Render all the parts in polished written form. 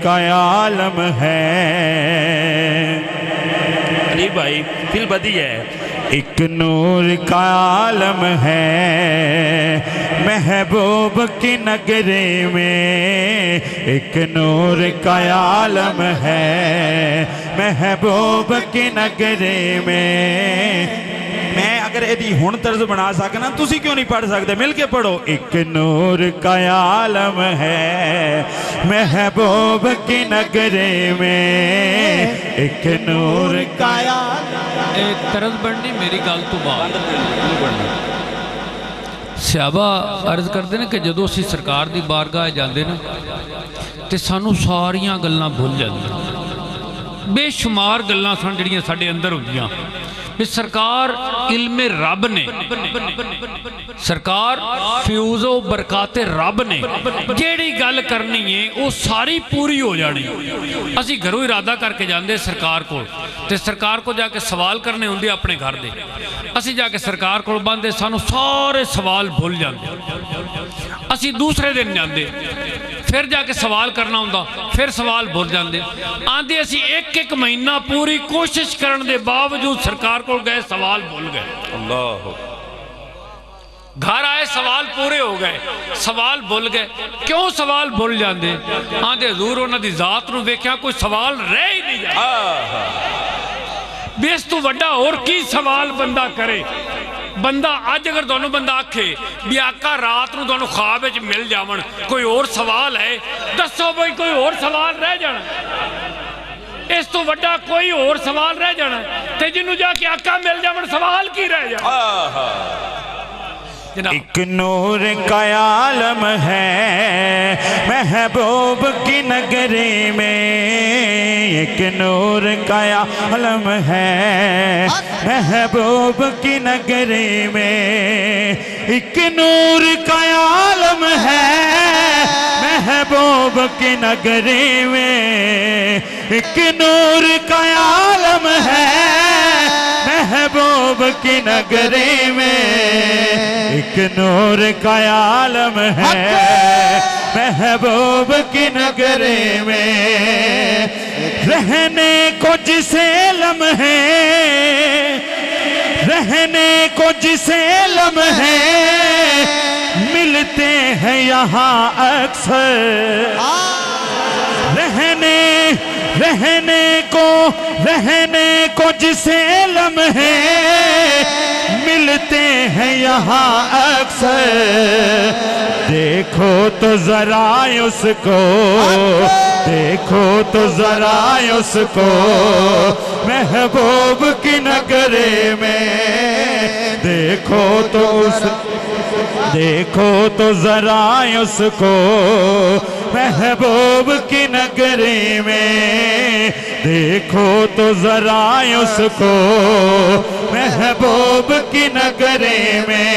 کا عالم ہے. علی بھائی فل بدی ہے. ایک نور کا عالم ہے محبوب کی نگری میں. ایک نور کا عالم ہے محبوب کی نگری میں. میں اگر ایدی ہون طرز بنا سکنا تسی کیوں نہیں پڑھ سکتے؟ مل کے پڑھو. ایک نور کا عالم ہے محبوب کی نگری میں. ایک نور کا عالم. ایک طرز بڑھنی میری گال تو بعد صحابہ عرض کرتے ہیں کہ جدو اسی سرکار دی بارگاہ جاندے نا تے سانو ساریاں گلاں بھول جاندے. بے شمار گلاں سن جڑیاں ساڈے اندر ہوندیاں. سرکار علم رب نے، سرکار فیوز و برکات رب نے جیڑی گل کرنی ہے وہ ساری پوری ہو جانی. اسی گھروں ارادہ کر کے جاندے سرکار کو تے سرکار کو جا کے سوال کرنے ہوندے اپنے گھر دے. اسی جا کے سرکار کو باندھے سانو سارے سوال بھول جاندے. اسی دوسرے دن جاندے پھر جا کے سوال کرنا ہوندہ پھر سوال بھول جاندے. آندے اسی ایک ایک مہینہ پوری کوشش کرن دے باوجود سرکار کو گئے سوال بھول گئے. اللہ گھر آئے سوال پورے ہو گئے سوال بھول گئے. کیوں سوال بھول جاندے؟ آندے حضور انہاں دی ذات نو ویکھیا کوئی سوال رہ ہی نہیں جائے. بیس تو وڈا اور کی سوال بندہ کرے. بندہ آج اگر دونوں بندہ آکھے بھی آقا رات نو دونوں خواب وچ مل جاون کوئی اور سوال ہے دسو بھائی کوئی اور سوال رہ جانا. اس تو وڈا کوئی اور سوال رہ جانا تے جنوں جا کے آقا مل جاون سوال کی رہ جانا. ایک نور کا عالم ہے محبوب کی نگری میں. ایک نور کا عالم ہے محبوب کی نگری میں. ایک نور کا عالم ہے محبوب کی نگری میں. ایک نور کا عالم ہے محبوب کی نگری میں. ایک نور کا عالم ہے محبوب کی نگری میں. رہنے کو جسے لمحے رہنے کو جسے لمحے ملتے ہیں یہاں اکثر. رہنے کو جسے لمحے ملتے ہیں یہاں اکثر. دیکھو تو ذرا اس کو دیکھو تو ذرا اس کو محبوب کی نگری میں. دیکھو تو ذرا اس کو محبوب کی نگری میں. دیکھو تو ذرا اس کو محبوب کی نگری میں.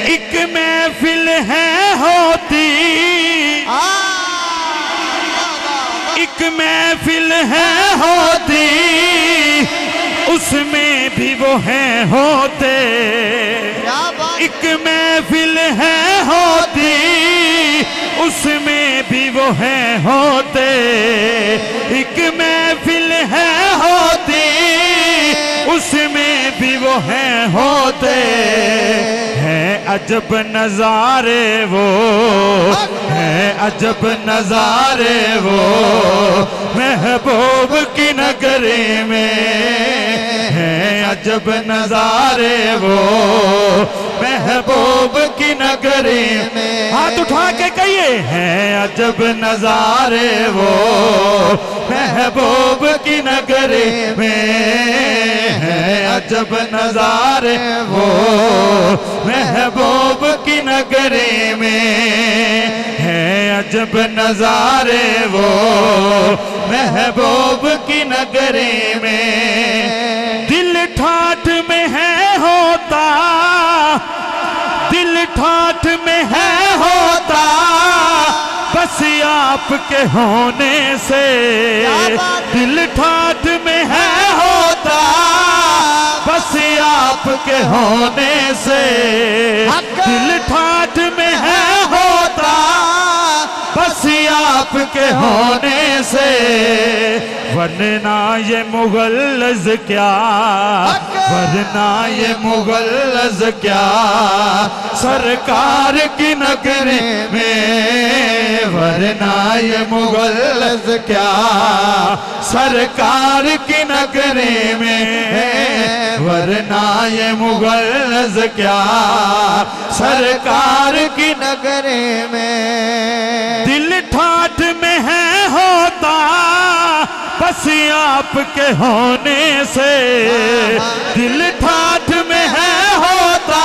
ایک محفل ہے ہوتی ایک محفل ہے ہوتی اس میں بھی وہ ہیں ہوتے. ایک محفل ہے ہوتی اس میں بھی وہ ہیں ہوتے. ایک محفل ہے ہوتی اس میں بھی وہ ہیں ہوتے. ہیں عجب نظارے وہ ہیں عجب نظارے وہ محبوب کی نگری میں. ہیں عجب نظارے وہ محبوب کی نگری میں. ہاتھ اٹھا کے کہیے ہیں عجب نظارے وہ محبوب کی نگری میں. ہیں عجب نظارے وہ محبوب کی نگری میں. ہیں عجب نظارے وہ محبوب کی نگری میں. دل ٹھاٹھ میں ہے ہوتا دل ٹھاٹھ میں ہے ہوتا بس آپ کے ہونے سے. دل ٹھاٹھ میں ہے ہوتا بس آپ کے ہونے سے. دل ٹھاٹھ میں ہے ہوتا بس آپ کے ہونے سے، ورنہ یہ مغلظ کیا، ورنہ یہ مغلظ کیا سرکار کی نگری میں، ورنہ یہ مغلظ کیا سرکار کی نگری میں، ورنہ یہ مغلظ کیا سرکار کی نگری میں، دل ٹھاٹھ میں ہے ہوتا بس آپ کے ہونے سے، دل ٹھاٹھ میں ہے ہوتا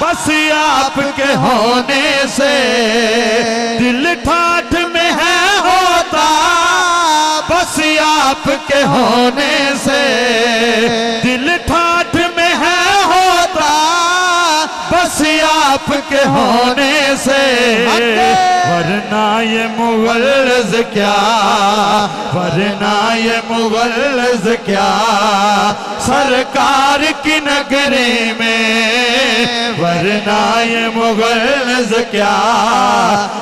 بس آپ کے ہونے سے، دل ٹھاٹھ میں ہے ہوتا بس آپ کے ہونے سے، دل ٹھاٹھ میں ہے ہوتا بس آپ کے ہونے سے، ورنہ یہ مغلظ کیا، ورنہ یہ مغلظ کیا سرکار کی نگری میں، ورنہ یہ مغلظ کیا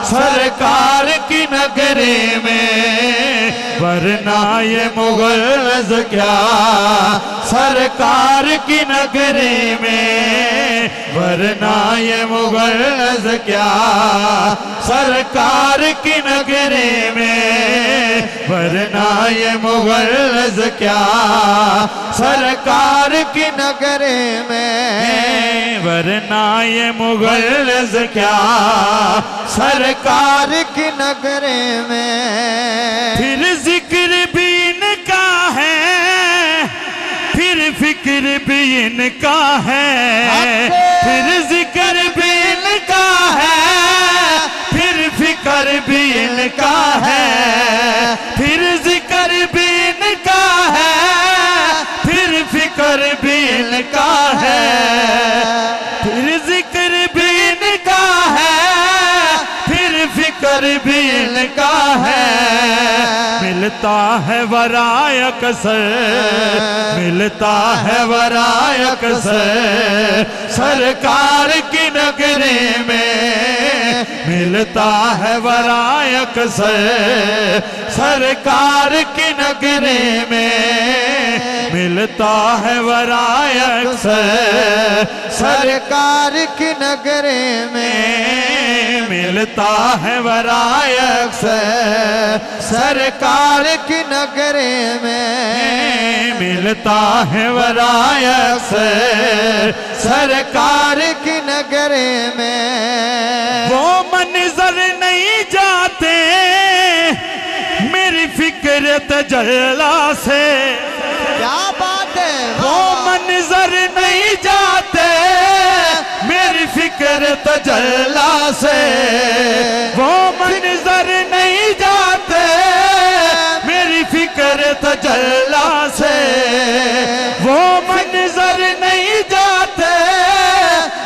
سرکار کی نگری میں، ورنہ یہ مغلظ کیا سرکار کی نگری میں، ورنہ یہ مغلظ کیا سرکار کی نگری میں، ورنہ یہ مغلظ کیا سرکار کی نگری میں، ورنہ یہ مغلظ کیا سرکار کی نگری میں، پھر ذکر بھی ان کا ہے، پھر فکر بھی ان کا ہے، پھر ذکر بھی ان کا ہے، پھر فکر بھی ان کا ہے، پھر ذکر بھی ان کا ہے، پھر فکر بھی ان کا ہے، پھر ذکر بھی ان کا ہے، پھر فکر بھی ان کا ہے، ملتا ہے ورائے اکثر، ملتا ہے ورائے اکثر سرکار کی نگری میں، ملتا ہے ورائے اکثر سرکار کی نگری میں، ملتا ہے ورائے اکثر سرکار کی نگری میں، ملتا ہے ورائے اکثر سرکار کی نگری میں، ملتا ہے ورائے اکثر سرکار کی نگری میں، وہ منظر نہیں جاتے میری فکر تجلا سے، کیا بات ہے، وہ منظر نہیں جاتے میری فکر تجلا سے، وہ منظر نہیں جاتے میری فکر تجلا سے، وہ منظر نہیں جاتے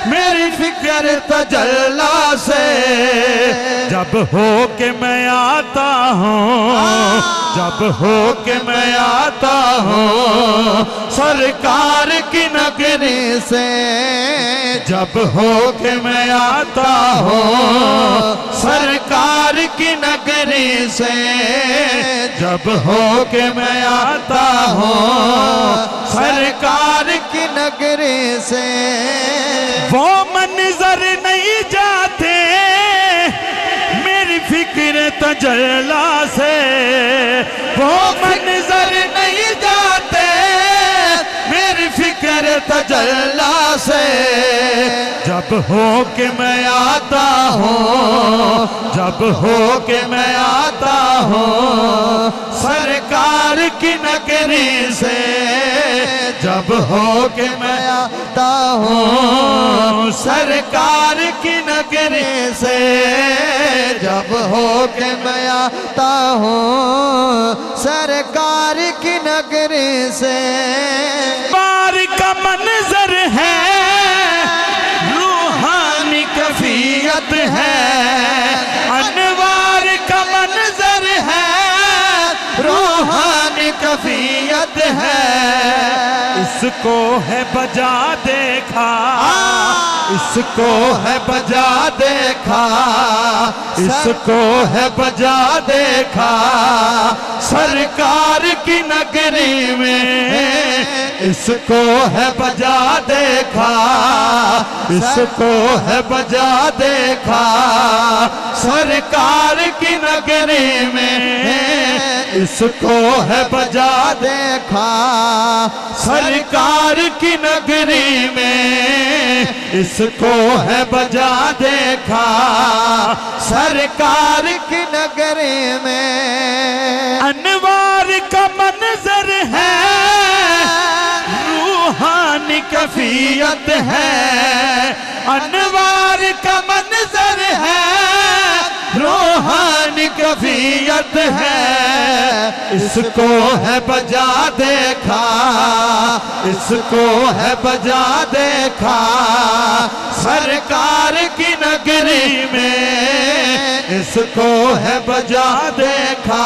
میری فکر تجلا سے، جب ہو کے میں آتا ہوں، جب ہو کے میں آتا ہوں سرکار کی نگری سے، جب ہو کے میں آتا ہوں سرکار کی نگری سے، جب ہو کے میں آتا ہوں سرکار کی نگری سے، وہ منظر نہیں جاتے میری فکر تجلا سے، وہ منظر نہیں جاتے میری فکر تجلا سے، جب ہو کے میں آتا ہوں، جب ہو کے میں آتا ہوں سرکار کی نگری سے، جب ہو کے میں آتا ہوں سرکار کی نگری سے، جب ہو کے میں آتا ہوں سرکار کی نگری سے، بار کا منظر ہے روحانی کیفیت ہے، انوار کا منظر ہے روحانی کیفیت ہے، اس کو ہے بجا دیکھا، اس کو ہے بجا دیکھا، اس کو ہے بجا دیکھا سرکار کی نگری میں، اس کو ہے بجا دیکھا، اس کو ہے بجا دیکھا سرکار کی نگری میں، اس کو ہے بجا دیکھا سرکار کی نگری میں، اس کو ہے بجا دیکھا سرکار کی نگری میں، انوار کا منظر ہے، روحانی کیفیت ہے، انوار کا منظر ہے، روحانی کیفیت ہے، اس کو ہے بجا دیکھا، اس کو ہے بجا دیکھا سرکار کی نگری میں، اس کو ہے بجا دیکھا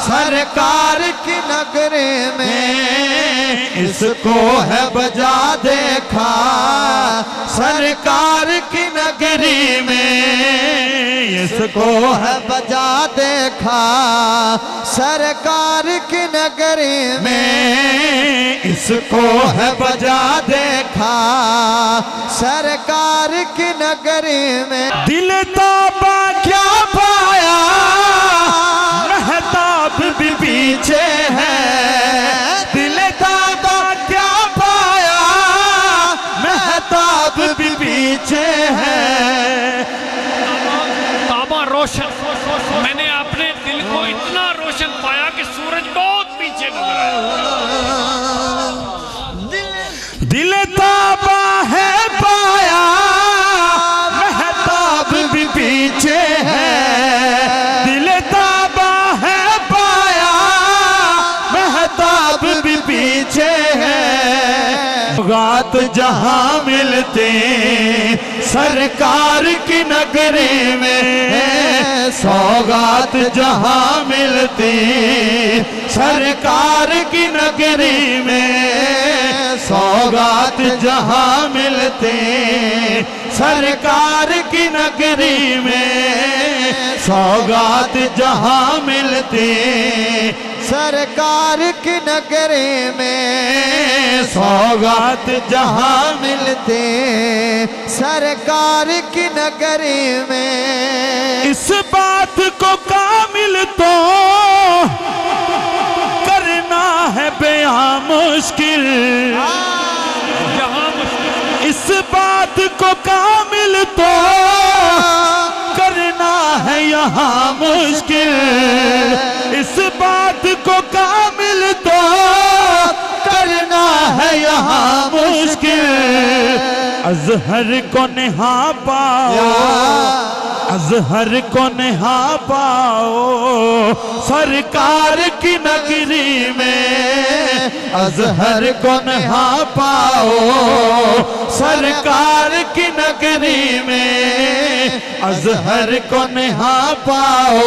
سرکار کی نگری میں، اس کو ہے بجا دیکھا سرکار کی نگری میں، اس کو ہے بجا دیکھا سرکار کی نگری میں، اس کو ہے بجا دیکھا سرکار کی نگری میں، دل تابا کیا پایا، مہتاب بھی پیچھے ہے، دل تابا کیا پایا، مہتاب بھی پیچھے ہے، تابہ روشن، میں نے اپنے دل کو اتنا روشن پایا کہ سورج بہت پیچھے نظر آیا، دل تابا ہے پایا، مہتاب بھی پیچھے ہے، دل تابا ہے پایا، مہتاب بھی پیچھے ہے، سوغات جہاں ملتے سرکار کی نگری میں، سوغات جہاں ملتے سرکار کی نگری میں، سوغات جہاں ملتے سرکار کی نگری میں، سوغات جہاں ملتے سرکار کی نگری میں، سوغات جہاں ملتے سرکار کی نگری میں، اس بات کو کامل تو کرنا ہے بیاں مشکل، یہاں اس بات کو کامل تو کرنا ہے یہاں مشکل، اس بات کو کامل تو کرنا ہے یہاں مشکل، اظہر کو نہا پاؤ، اظہر کو نہا پاؤ سرکار کی نگری میں، اظہر کو نہا پاؤ سرکار کی نگری میں، اظہر کو نہا پاؤ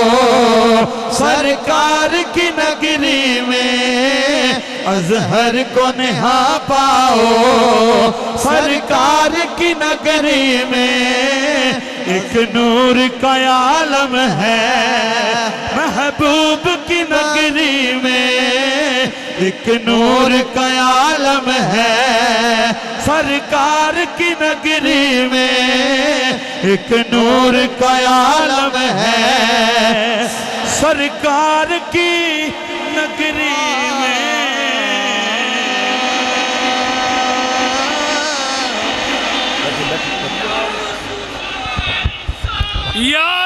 سرکار کی نگری میں، اظہر کو نہا پاؤ سرکار کی نگری میں، ایک نور کا عالم ہے محبوب کی نگری میں، ایک نور کا عالم ہے سرکار کی نگری میں، ایک نور کا عالم ہے سرکار کی نگری میں۔ یا